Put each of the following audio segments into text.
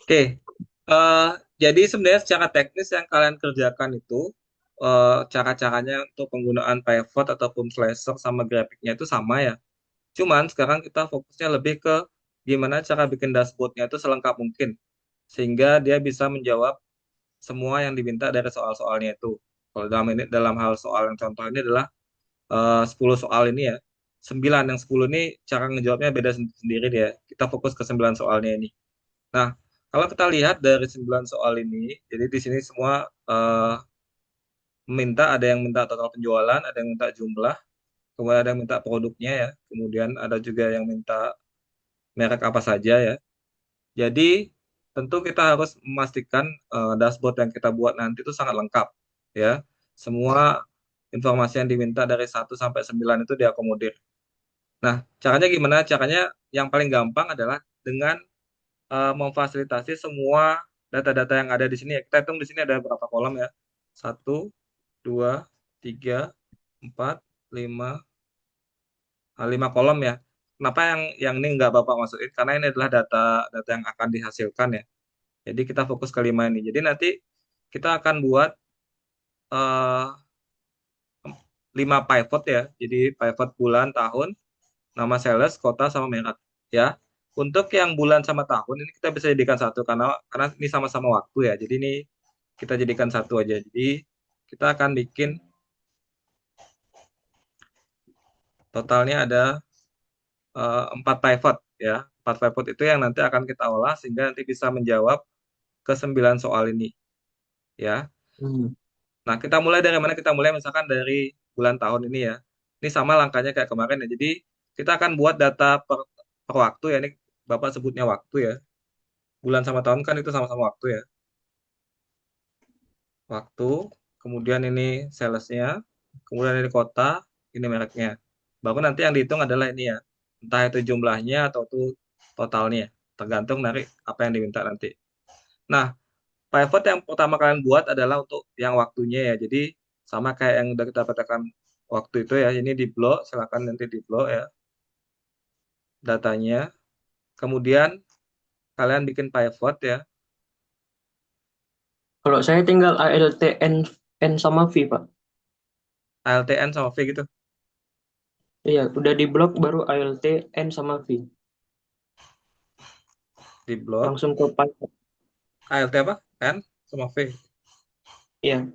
Oke, eh, jadi sebenarnya secara teknis yang kalian kerjakan itu cara-caranya untuk penggunaan pivot ataupun slicer sama grafiknya itu sama ya. Cuman sekarang kita fokusnya lebih ke gimana cara bikin dashboardnya itu selengkap mungkin, sehingga dia bisa menjawab semua yang diminta dari soal-soalnya itu. Kalau dalam hal soal yang contoh ini adalah 10 soal ini ya. 9 yang 10 ini cara ngejawabnya beda sendiri dia. Kita fokus ke 9 soalnya ini. Nah, kalau kita lihat dari 9 soal ini, jadi di sini semua ada yang minta total penjualan, ada yang minta jumlah, kemudian ada yang minta produknya ya, kemudian ada juga yang minta merek apa saja ya. Jadi tentu kita harus memastikan dashboard yang kita buat nanti itu sangat lengkap ya. Semua informasi yang diminta dari 1 sampai 9 itu diakomodir. Nah, caranya gimana? Caranya yang paling gampang adalah dengan memfasilitasi semua data-data yang ada di sini ya. Kita hitung di sini ada berapa kolom ya? 1, 2, 3, 4, 5, 5 kolom ya. Kenapa yang ini nggak Bapak masukin? Karena ini adalah data yang akan dihasilkan ya. Jadi kita fokus ke 5 ini. Jadi nanti kita akan buat eh, 5 pivot ya. Jadi pivot bulan, tahun, nama sales, kota, sama merek ya. Untuk yang bulan sama tahun ini kita bisa jadikan satu karena ini sama-sama waktu ya. Jadi ini kita jadikan satu aja. Jadi kita akan bikin totalnya ada 4 pivot ya. 4 pivot itu yang nanti akan kita olah sehingga nanti bisa menjawab ke 9 soal ini ya. Hmm. Nah, kita mulai dari mana? Kita mulai misalkan dari bulan tahun ini ya. Ini sama langkahnya kayak kemarin ya. Jadi kita akan buat data per waktu ya. Ini Bapak sebutnya waktu ya. Bulan sama tahun kan itu sama-sama waktu ya. Waktu, kemudian ini salesnya, kemudian ini kota, ini mereknya. Baru nanti yang dihitung adalah ini ya. Entah itu jumlahnya atau itu totalnya. Tergantung dari apa yang diminta nanti. Nah, pivot yang pertama kalian buat adalah untuk yang waktunya ya. Jadi sama kayak yang udah kita katakan waktu itu ya. Ini di blok, silakan nanti di blok ya datanya. Kemudian kalian bikin pivot ya. Kalau saya tinggal ALT N sama V, Pak. ALTN sama V gitu. Iya, udah di blok baru ALT N sama V. Di blok. Langsung ke Python. ALT apa? N sama V. Iya.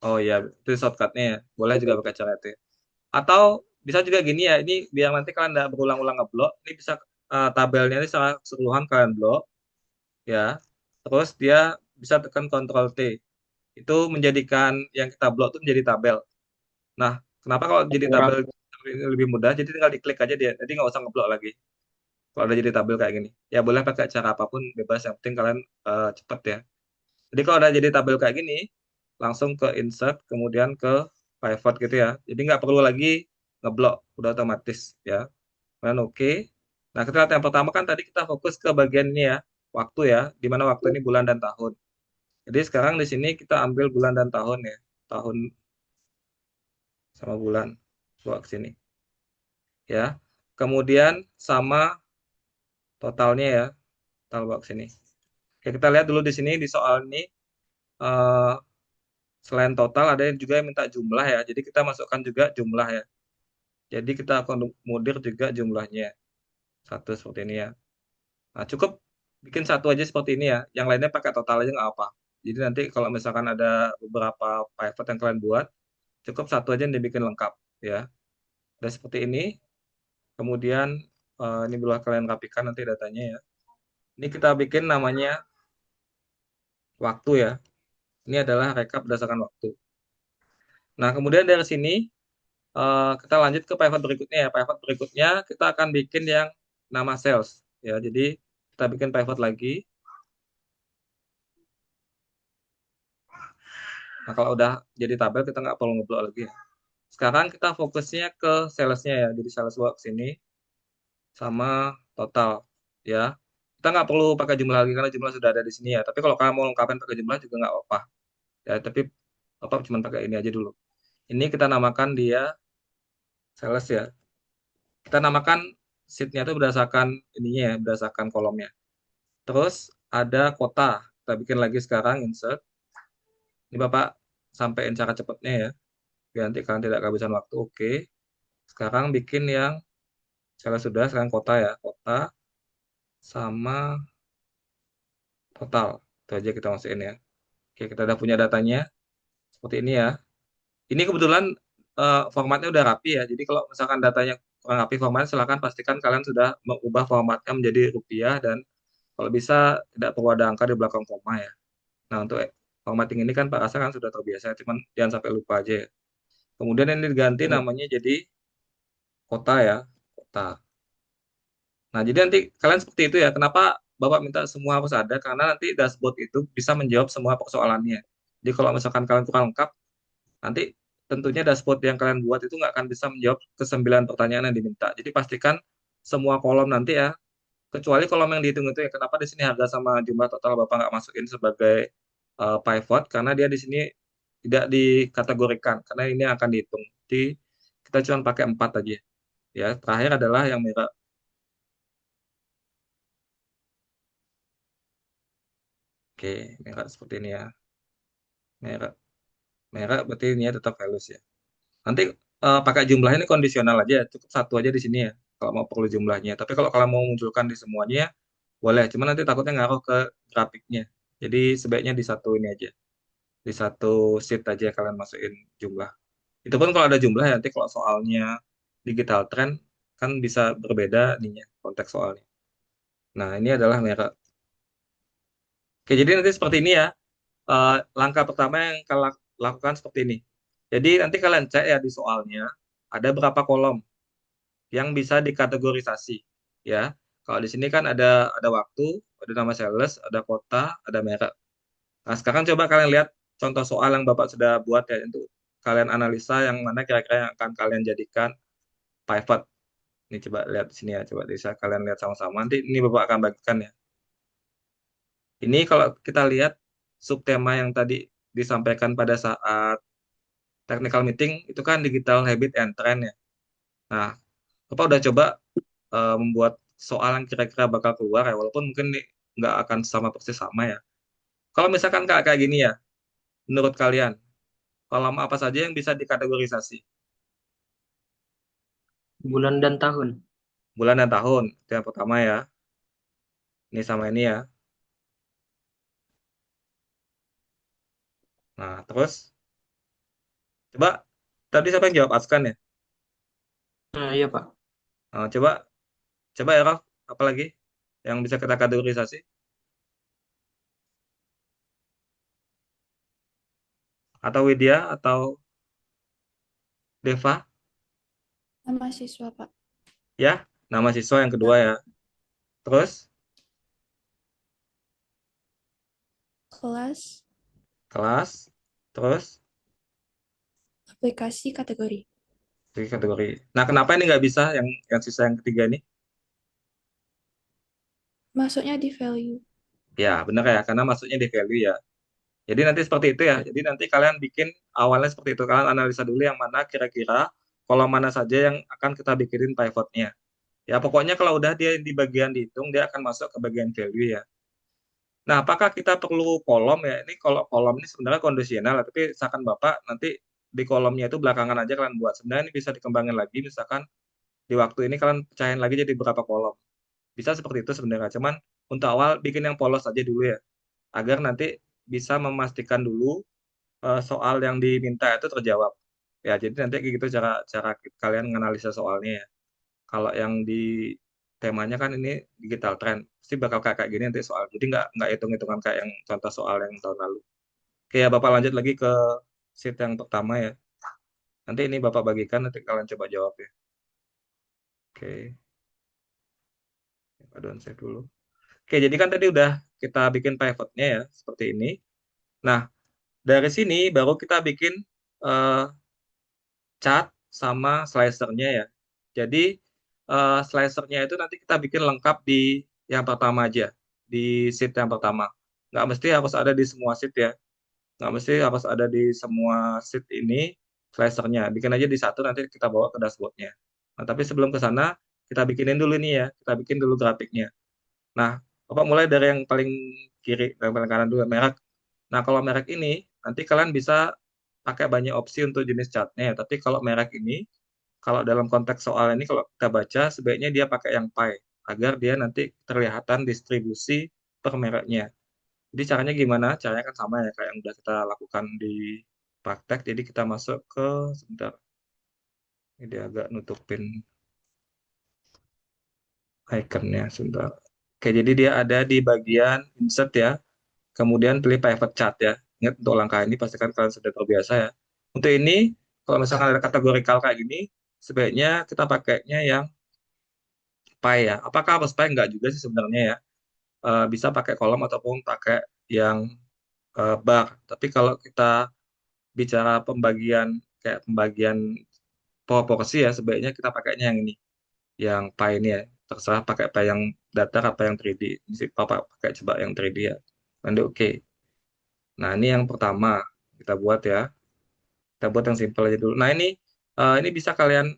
Oh iya, itu shortcutnya ya. Boleh juga pakai cara itu. Atau bisa juga gini ya. Ini biar nanti kalian nggak berulang-ulang ngeblok. Ini bisa tabelnya ini secara keseluruhan kalian blok ya. Terus dia bisa tekan Ctrl T. Itu menjadikan yang kita blok itu menjadi tabel. Nah, kenapa kalau jadi tabel Orang. ini lebih mudah? Jadi tinggal diklik aja dia. Jadi nggak usah ngeblok lagi. Kalau udah jadi tabel kayak gini. Ya boleh pakai cara apapun bebas. Yang penting kalian cepet ya. Jadi kalau udah jadi tabel kayak gini, langsung ke insert, kemudian ke pivot gitu ya. Jadi nggak perlu lagi ngeblok, udah otomatis ya. Dan oke. Nah, kita lihat yang pertama kan tadi kita fokus ke bagian ini ya, waktu ya, di mana waktu ini bulan dan tahun. Jadi sekarang di sini kita ambil bulan dan tahun ya, tahun sama bulan, bawa ke sini ya. Kemudian sama totalnya ya, total bawa ke sini. Oke, kita lihat dulu di sini di soal ini. eh, Selain total ada yang juga yang minta jumlah ya. Jadi kita masukkan juga jumlah ya. Jadi kita akomodir juga jumlahnya. Satu seperti ini ya. Nah, cukup bikin satu aja seperti ini ya. Yang lainnya pakai total aja nggak apa. Jadi nanti kalau misalkan ada beberapa pivot yang kalian buat, cukup satu aja yang dibikin lengkap ya. Dan seperti ini. Kemudian ini boleh kalian rapikan nanti datanya ya. Ini kita bikin namanya waktu ya. Ini adalah rekap berdasarkan waktu. Nah, kemudian dari sini kita lanjut ke pivot berikutnya ya. Pivot berikutnya kita akan bikin yang nama sales ya. Jadi kita bikin pivot lagi. Nah, kalau udah jadi tabel kita nggak perlu ngeblok lagi ya. Sekarang kita fokusnya ke salesnya ya. Jadi sales box ini sama total ya. Kita nggak perlu pakai jumlah lagi karena jumlah sudah ada di sini ya. Tapi kalau kamu mau lengkapin pakai jumlah juga nggak apa-apa ya. Tapi apa cuma pakai ini aja dulu. Ini kita namakan dia sales ya. Kita namakan sheet-nya itu berdasarkan ininya ya, berdasarkan kolomnya. Terus ada kota. Kita bikin lagi sekarang, insert. Ini Bapak sampein cara cepatnya ya. Biar nanti kalian tidak kehabisan waktu. Oke. Sekarang bikin yang, kalau sudah, sekarang kota ya. Kota sama total. Itu aja kita masukin ya. Oke, kita udah punya datanya. Seperti ini ya. Ini kebetulan formatnya udah rapi ya. Jadi kalau misalkan datanya kurang rapi formatnya, silakan pastikan kalian sudah mengubah formatnya menjadi rupiah dan kalau bisa tidak perlu ada angka di belakang koma ya. Nah untuk formatting ini kan Pak Rasa kan sudah terbiasa, cuman jangan sampai lupa aja ya. Kemudian ini diganti Ya. namanya jadi kota ya, kota. Nah jadi nanti kalian seperti itu ya. Kenapa Bapak minta semua harus ada? Karena nanti dashboard itu bisa menjawab semua persoalannya. Jadi kalau misalkan kalian kurang lengkap, nanti tentunya dashboard yang kalian buat itu nggak akan bisa menjawab ke 9 pertanyaan yang diminta. Jadi pastikan semua kolom nanti ya, kecuali kolom yang dihitung itu ya. Kenapa di sini harga sama jumlah total Bapak nggak masukin sebagai pivot? Karena dia di sini tidak dikategorikan, karena ini akan dihitung. Jadi kita cuma pakai 4 aja. Ya, terakhir adalah yang merah. Oke, merah seperti ini ya. Merah, merah berarti ini ya tetap halus ya. Nanti pakai jumlah ini kondisional aja, cukup satu aja di sini ya. Kalau mau perlu jumlahnya. Tapi kalau kalian mau munculkan di semuanya, boleh. Cuman nanti takutnya ngaruh ke grafiknya. Jadi sebaiknya di satu ini aja. Di satu sheet aja kalian masukin jumlah. Itu pun kalau ada jumlah ya, nanti kalau soalnya digital trend kan bisa berbeda ininya konteks soalnya. Nah, ini adalah merek. Oke, jadi nanti seperti ini ya. Langkah pertama yang kalian lakukan seperti ini. Jadi nanti kalian cek ya di soalnya ada berapa kolom yang bisa dikategorisasi ya. Kalau di sini kan ada waktu, ada nama sales, ada kota, ada merek. Nah, sekarang coba kalian lihat contoh soal yang Bapak sudah buat ya untuk kalian analisa yang mana kira-kira yang akan kalian jadikan pivot. Ini coba lihat di sini ya, coba bisa kalian lihat sama-sama. Nanti ini Bapak akan bagikan ya. Ini kalau kita lihat subtema yang tadi disampaikan pada saat technical meeting itu kan digital habit and trend ya. Nah, Bapak udah coba membuat soal yang kira-kira bakal keluar ya, walaupun mungkin ini nggak akan sama persis sama ya. Kalau misalkan kayak gini ya, menurut kalian, kolom apa saja yang bisa dikategorisasi? Bulan dan tahun. Bulan dan tahun, itu yang pertama ya. Ini sama ini ya. Nah, terus coba tadi siapa yang jawab Askan ya? Nah, iya Pak. Coba coba ya Raf, apa lagi yang bisa kita kategorisasi? Atau Widya atau Deva? Nama siswa, Pak. Ya, nama siswa yang kedua Ya. ya. Terus Kelas, kelas, terus aplikasi, kategori. di kategori. Nah, kenapa ini nggak bisa yang sisa yang ketiga ini? Masuknya di value. Ya, benar ya, karena masuknya di value ya. Jadi nanti seperti itu ya. Jadi nanti kalian bikin awalnya seperti itu. Kalian analisa dulu yang mana kira-kira kolom mana saja yang akan kita bikinin pivotnya. Ya, pokoknya kalau udah dia di bagian dihitung, dia akan masuk ke bagian value ya. Nah, apakah kita perlu kolom ya? Ini kalau kolom ini sebenarnya kondisional, tapi misalkan Bapak nanti di kolomnya itu belakangan aja kalian buat. Sebenarnya ini bisa dikembangin lagi, misalkan di waktu ini kalian pecahin lagi jadi berapa kolom. Bisa seperti itu sebenarnya. Cuman untuk awal bikin yang polos aja dulu ya, agar nanti bisa memastikan dulu soal yang diminta itu terjawab. Ya, jadi nanti kayak gitu cara cara kalian menganalisa soalnya ya. Kalau yang di temanya kan ini digital trend, pasti bakal kayak gini nanti soal. Jadi nggak hitung-hitungan kayak yang contoh soal yang tahun lalu. Oke ya, Bapak lanjut lagi ke sheet yang pertama ya. Nanti ini Bapak bagikan, nanti kalian coba jawab ya. Oke, aduan save dulu. Oke, jadi kan tadi udah kita bikin pivotnya ya, seperti ini. Nah, dari sini baru kita bikin eh, chart sama slicernya ya. Jadi slicernya itu nanti kita bikin lengkap di yang pertama aja, di sheet yang pertama. Nggak mesti harus ada di semua sheet ya. Nggak mesti harus ada di semua sheet ini slicernya. Bikin aja di satu, nanti kita bawa ke dashboardnya. Nah, tapi sebelum ke sana, kita bikinin dulu nih ya. Kita bikin dulu grafiknya. Nah, Bapak mulai dari yang paling kiri, yang paling kanan dulu, merek. Nah, kalau merek ini, nanti kalian bisa pakai banyak opsi untuk jenis catnya. Tapi kalau merek ini, kalau dalam konteks soal ini, kalau kita baca, sebaiknya dia pakai yang pie, agar dia nanti terlihatan distribusi per mereknya. Jadi caranya gimana? Caranya kan sama ya, kayak yang udah kita lakukan di praktek. Jadi kita masuk ke, sebentar, ini dia agak nutupin iconnya, sebentar. Oke, jadi dia ada di bagian insert ya. Kemudian pilih private chat ya. Ingat untuk langkah ini pastikan kalian sudah terbiasa ya. Untuk ini, kalau misalkan ada kategorikal kayak gini, sebaiknya kita pakainya yang pie ya. Apakah harus pie? Enggak juga sih sebenarnya ya. Bisa pakai kolom ataupun pakai yang bar. Tapi kalau kita bicara pembagian, kayak pembagian proporsi ya, sebaiknya kita pakainya yang ini. Yang pie ini ya. Terserah pakai pie yang datar apa yang 3D. Ini Papa pakai coba yang 3D ya. Nanti oke. Nah, ini yang pertama kita buat ya. Kita buat yang simpel aja dulu. Nah, ini bisa kalian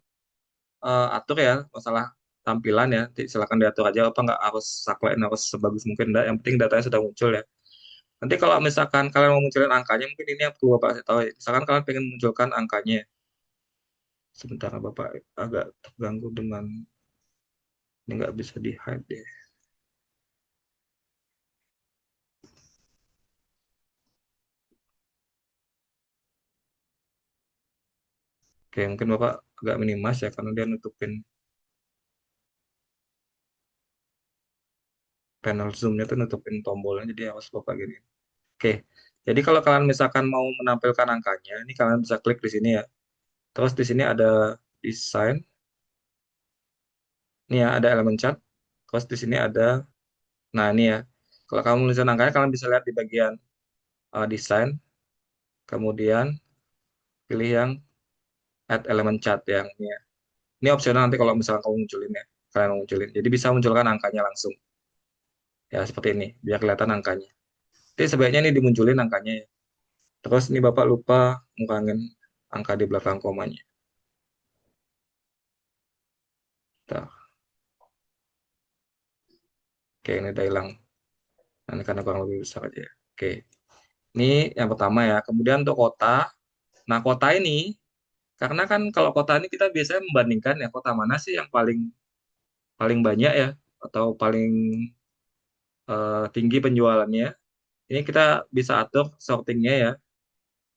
atur ya masalah tampilan ya. Nanti silakan diatur aja apa nggak harus saklek harus sebagus mungkin enggak. Yang penting datanya sudah muncul ya. Nanti kalau misalkan kalian mau munculin angkanya, mungkin ini yang perlu Bapak tahu ya. Misalkan kalian pengen munculkan angkanya. Sebentar Bapak agak terganggu dengan ini nggak bisa di hide deh. Oke, mungkin Bapak agak minimas ya karena dia nutupin panel zoom-nya tuh nutupin tombolnya jadi harus Bapak gini. Oke. Jadi kalau kalian misalkan mau menampilkan angkanya, ini kalian bisa klik di sini ya. Terus di sini ada desain. Ini ya ada elemen chart. Terus di sini ada, nah ini ya. Kalau kamu menuliskan angkanya, kalian bisa lihat di bagian desain. Kemudian pilih yang add element chart yang ini ya. Ini opsional nanti kalau misalkan kamu munculin ya. Kalian mau munculin. Jadi bisa munculkan angkanya langsung. Ya seperti ini. Biar kelihatan angkanya. Jadi sebaiknya ini dimunculin angkanya ya. Terus ini Bapak lupa ngurangin angka di belakang komanya. Bentar. Oke, ini udah hilang. Nah, ini karena kurang lebih besar aja ya. Oke. Ini yang pertama ya. Kemudian untuk kota. Nah, kota ini, karena kan kalau kota ini kita biasanya membandingkan ya, kota mana sih yang paling paling banyak ya, atau paling tinggi penjualannya. Ini kita bisa atur sortingnya ya.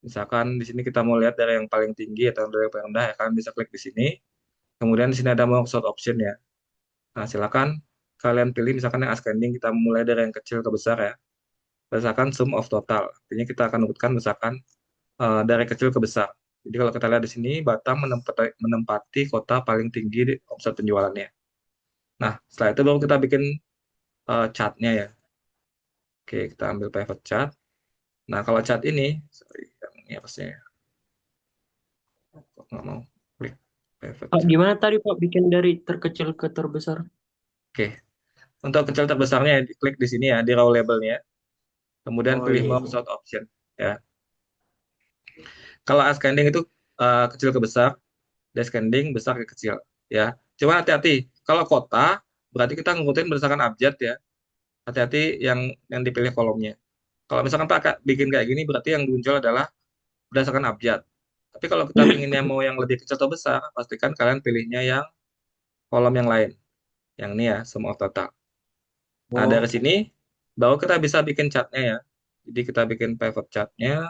Misalkan di sini kita mau lihat dari yang paling tinggi atau dari yang paling rendah ya, kalian bisa klik di sini. Kemudian di sini ada mau sort option ya. Nah, silakan kalian pilih misalkan yang ascending kita mulai dari yang kecil ke besar ya. Berdasarkan sum of total. Artinya kita akan urutkan misalkan dari kecil ke besar. Jadi kalau kita lihat di sini, Batam menempati kota paling tinggi di omset penjualannya. Nah, setelah itu baru kita bikin chartnya ya. Oke, kita ambil private chart. Nah, kalau chart ini, sorry, yang ini harusnya ya. Kok nggak mau klik private Pak, chart. gimana tadi Pak bikin dari terkecil ke terbesar? Oke, untuk kecil terbesarnya klik di sini ya, di row labelnya. Kemudian Oh pilih iya, more iya. sort option ya. Kalau ascending itu kecil ke besar, descending besar ke kecil ya. Cuma hati-hati, kalau kota berarti kita ngikutin berdasarkan abjad ya. Hati-hati yang dipilih kolomnya. Kalau misalkan Pak bikin kayak gini berarti yang muncul adalah berdasarkan abjad. Tapi kalau kita pinginnya mau yang lebih kecil atau besar, pastikan kalian pilihnya yang kolom yang lain. Yang ini ya, semua total. Nah, dari Oh, sini baru kita bisa bikin chartnya ya. Jadi kita bikin pivot chartnya.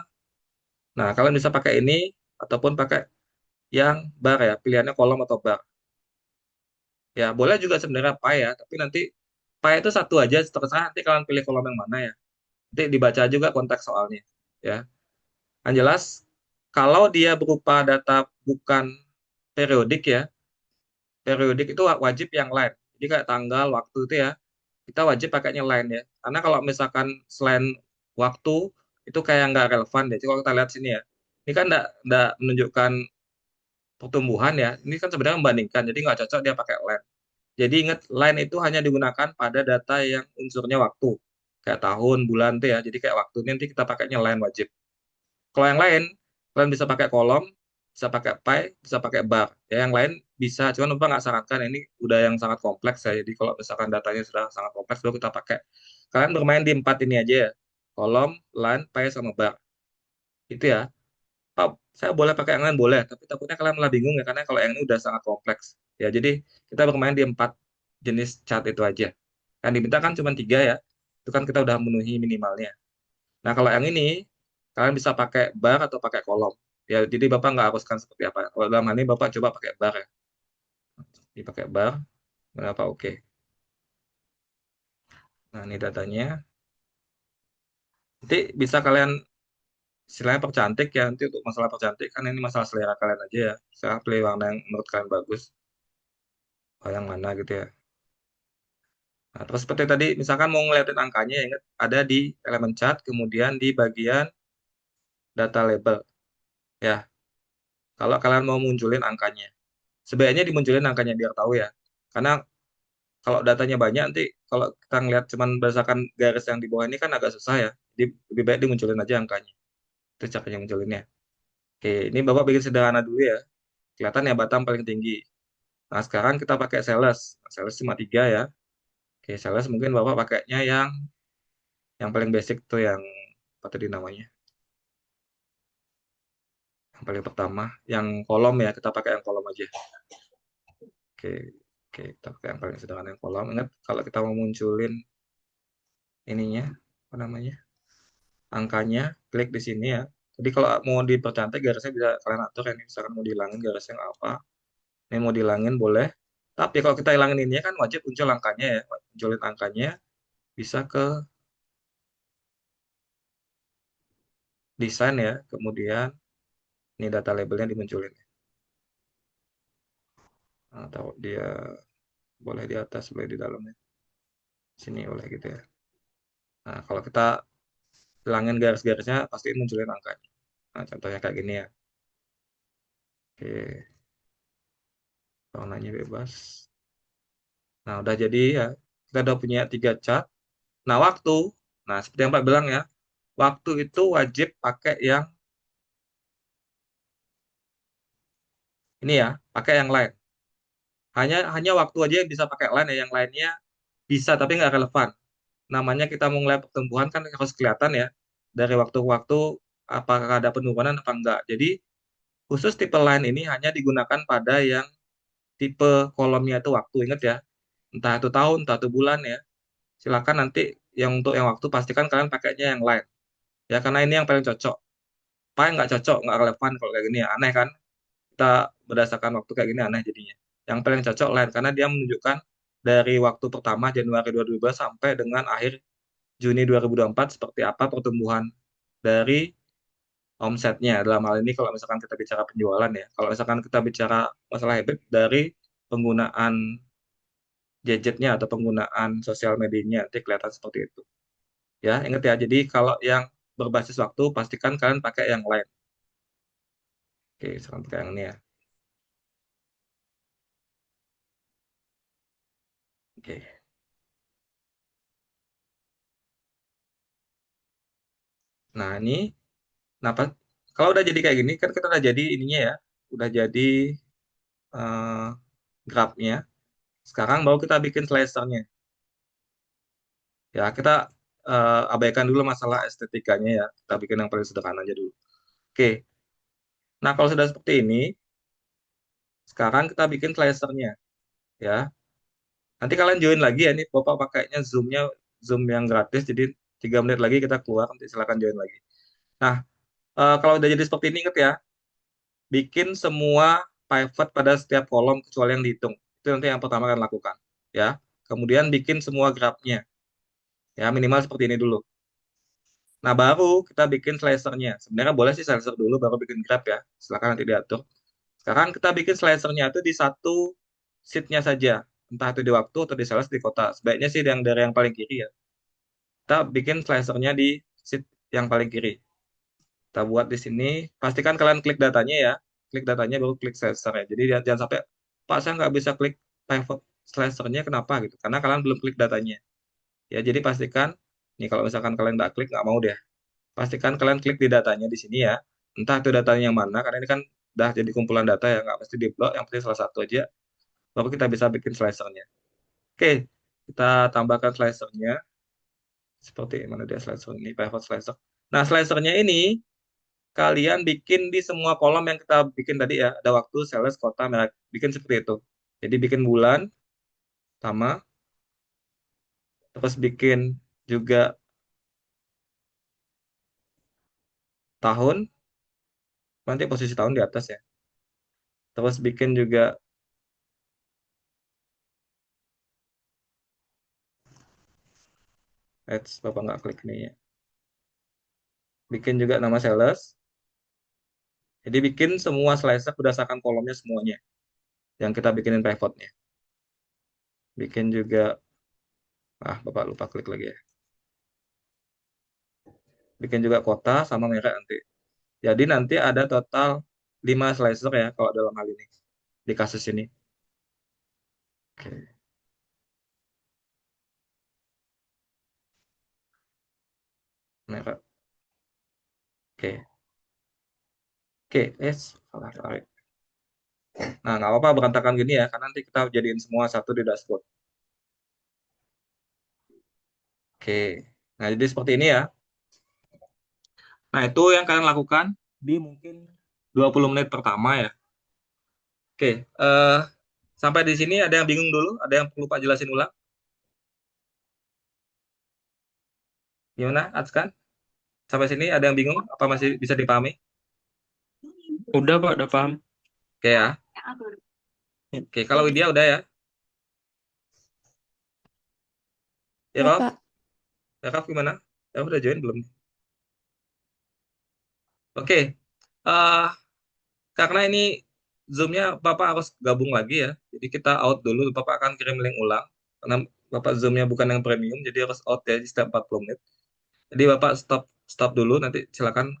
Nah, kalian bisa pakai ini ataupun pakai yang bar ya, pilihannya kolom atau bar. Ya, boleh juga sebenarnya pie ya, tapi nanti pie itu satu aja, terserah nanti kalian pilih kolom yang mana ya. Nanti dibaca juga konteks soalnya. Ya, yang jelas kalau dia berupa data bukan periodik ya, periodik itu wajib yang line. Jadi kayak tanggal, waktu itu ya, kita wajib pakainya line ya. Karena kalau misalkan selain waktu itu kayak nggak relevan deh. Jadi kalau kita lihat sini ya, ini kan nggak menunjukkan pertumbuhan ya. Ini kan sebenarnya membandingkan, jadi nggak cocok dia pakai line. Jadi ingat line itu hanya digunakan pada data yang unsurnya waktu, kayak tahun, bulan tuh ya. Jadi kayak waktu ini nanti kita pakainya line wajib. Kalau yang lain, kalian bisa pakai kolom, bisa pakai pie, bisa pakai bar. Ya, yang lain bisa, cuman Bapak nggak sarankan ini udah yang sangat kompleks ya. Jadi kalau misalkan datanya sudah sangat kompleks, baru kita pakai. Kalian bermain di 4 ini aja ya. Kolom, line, pie, sama bar. Itu ya. Oh, saya boleh pakai yang lain boleh, tapi takutnya kalian malah bingung ya karena kalau yang ini udah sangat kompleks. Ya, jadi kita bermain di 4 jenis chart itu aja. Yang diminta kan cuma 3 ya. Itu kan kita udah memenuhi minimalnya. Nah, kalau yang ini kalian bisa pakai bar atau pakai kolom. Ya, jadi Bapak nggak haruskan seperti apa. Kalau dalam hal ini Bapak coba pakai bar ya. Dipakai bar, kenapa oke. Nah, ini datanya. Nanti bisa kalian istilahnya percantik ya. Nanti untuk masalah percantik kan ini masalah selera kalian aja ya. Saya pilih warna yang menurut kalian bagus. Oh, yang mana gitu ya. Nah, terus seperti tadi, misalkan mau ngeliatin angkanya, ya ingat ada di elemen chart, kemudian di bagian data label. Ya, kalau kalian mau munculin angkanya. Sebaiknya dimunculin angkanya biar tahu ya. Karena kalau datanya banyak, nanti kalau kita ngeliat cuman berdasarkan garis yang di bawah ini kan agak susah ya. Jadi lebih baik dimunculin aja angkanya. Itu caranya munculinnya. Oke, ini Bapak bikin sederhana dulu ya. Kelihatan ya Batam paling tinggi. Nah, sekarang kita pakai sales. Sales cuma 3 ya. Oke, sales mungkin Bapak pakainya yang paling basic tuh yang apa tadi namanya? Yang paling pertama, yang kolom ya, kita pakai yang kolom aja. Oke, oke, kita pakai yang paling sederhana yang kolom. Ingat kalau kita mau munculin ininya, apa namanya? Angkanya, klik di sini ya. Jadi kalau mau dipercantik garisnya bisa kalian atur ya. Ini misalkan mau dihilangin garisnya nggak apa. Ini mau dihilangin boleh. Tapi kalau kita hilangin ini kan wajib muncul angkanya ya. Munculin angkanya bisa ke desain ya. Kemudian ini data labelnya dimunculin. Atau dia boleh di atas, boleh di dalamnya. Sini boleh gitu ya. Nah, kalau kita hilangin garis-garisnya pasti munculin angkanya. Nah, contohnya kayak gini ya. Oke, warnanya bebas. Nah, udah jadi ya. Kita udah punya 3 cat. Nah, waktu. Nah, seperti yang Pak bilang ya. Waktu itu wajib pakai yang ini ya. Pakai yang lain. Hanya waktu aja yang bisa pakai line ya. Yang lainnya bisa tapi nggak relevan. Namanya kita mau ngeliat pertumbuhan kan harus kelihatan ya. Dari waktu ke waktu apakah ada penurunan apa enggak. Jadi khusus tipe line ini hanya digunakan pada yang tipe kolomnya itu waktu. Ingat ya. Entah itu tahun, entah itu bulan ya. Silakan nanti yang untuk yang waktu pastikan kalian pakainya yang line. Ya karena ini yang paling cocok. Apa yang nggak cocok, nggak relevan kalau kayak gini ya. Aneh kan? Kita berdasarkan waktu kayak gini aneh jadinya. Yang paling cocok line karena dia menunjukkan dari waktu pertama Januari 2022 sampai dengan akhir Juni 2024 seperti apa pertumbuhan dari omsetnya. Dalam hal ini kalau misalkan kita bicara penjualan ya. Kalau misalkan kita bicara masalah habit dari penggunaan gadgetnya atau penggunaan sosial medianya nanti kelihatan seperti itu. Ya, ingat ya. Jadi kalau yang berbasis waktu pastikan kalian pakai yang lain. Oke, sekarang pakai yang ini ya. Oke. Nah, ini kenapa kalau udah jadi kayak gini kan kita udah jadi ininya ya. Udah jadi eh grafnya. Sekarang baru kita bikin slicernya. Ya, kita abaikan dulu masalah estetikanya ya. Kita bikin yang paling sederhana aja dulu. Oke. Nah, kalau sudah seperti ini, sekarang kita bikin slicernya ya. Nanti kalian join lagi ya. Ini Bapak pakainya Zoom yang gratis. Jadi 3 menit lagi kita keluar. Nanti silakan join lagi. Nah, kalau udah jadi seperti ini, ingat ya. Bikin semua pivot pada setiap kolom kecuali yang dihitung. Itu nanti yang pertama kalian lakukan. Ya. Kemudian bikin semua grafnya. Ya, minimal seperti ini dulu. Nah, baru kita bikin slicernya. Sebenarnya boleh sih slicer dulu, baru bikin graph ya. Silakan nanti diatur. Sekarang kita bikin slicernya itu di satu sheet-nya saja. Entah itu di waktu atau di sales di kota. Sebaiknya sih yang dari yang paling kiri ya. Kita bikin slicernya di sheet yang paling kiri. Kita buat di sini. Pastikan kalian klik datanya ya. Klik datanya baru klik slicernya. Jadi jangan sampai, Pak saya nggak bisa klik pivot slicernya kenapa gitu. Karena kalian belum klik datanya. Ya, jadi pastikan, nih kalau misalkan kalian nggak klik, nggak mau deh. Pastikan kalian klik di datanya di sini ya. Entah itu datanya yang mana, karena ini kan udah jadi kumpulan data ya, nggak mesti di blok, yang penting salah satu aja, baru kita bisa bikin slicernya. Oke, kita tambahkan slicernya. Seperti mana dia slicer ini, pivot slicer. Nah, slicernya ini kalian bikin di semua kolom yang kita bikin tadi ya. Ada waktu, sales, kota, merek. Bikin seperti itu. Jadi bikin bulan, sama. Terus bikin juga tahun. Nanti posisi tahun di atas ya. Terus bikin juga Bapak nggak klik ini ya. Bikin juga nama sales. Jadi bikin semua slicer berdasarkan kolomnya semuanya. Yang kita bikinin pivotnya. Bikin juga, Bapak lupa klik lagi ya. Bikin juga kota sama merek nanti. Jadi nanti ada total 5 slicer ya kalau dalam hal ini. Di kasus ini. Oke. Merek. Oke. Oke, salah tarik. Nah, nggak apa-apa berantakan gini ya, karena nanti kita jadiin semua satu di dashboard. Oke. Nah, jadi seperti ini ya. Nah, itu yang kalian lakukan di mungkin 20 menit pertama ya. Oke, sampai di sini ada yang bingung dulu? Ada yang perlu Pak jelasin ulang? Gimana, Atskan? Sampai sini ada yang bingung? Apa masih bisa dipahami? Udah Pak, udah paham. Oke ya. Oke, kalau Widya udah ya? Ya, Ya, Raf? Pak. Ya, Raf gimana? Ya, udah join belum? Oke, eh karena ini Zoom-nya Bapak harus gabung lagi ya. Jadi kita out dulu, Bapak akan kirim link ulang. Karena Bapak Zoom-nya bukan yang premium, jadi harus out ya di setiap 40 menit. Jadi Bapak stop stop dulu, nanti silakan kalian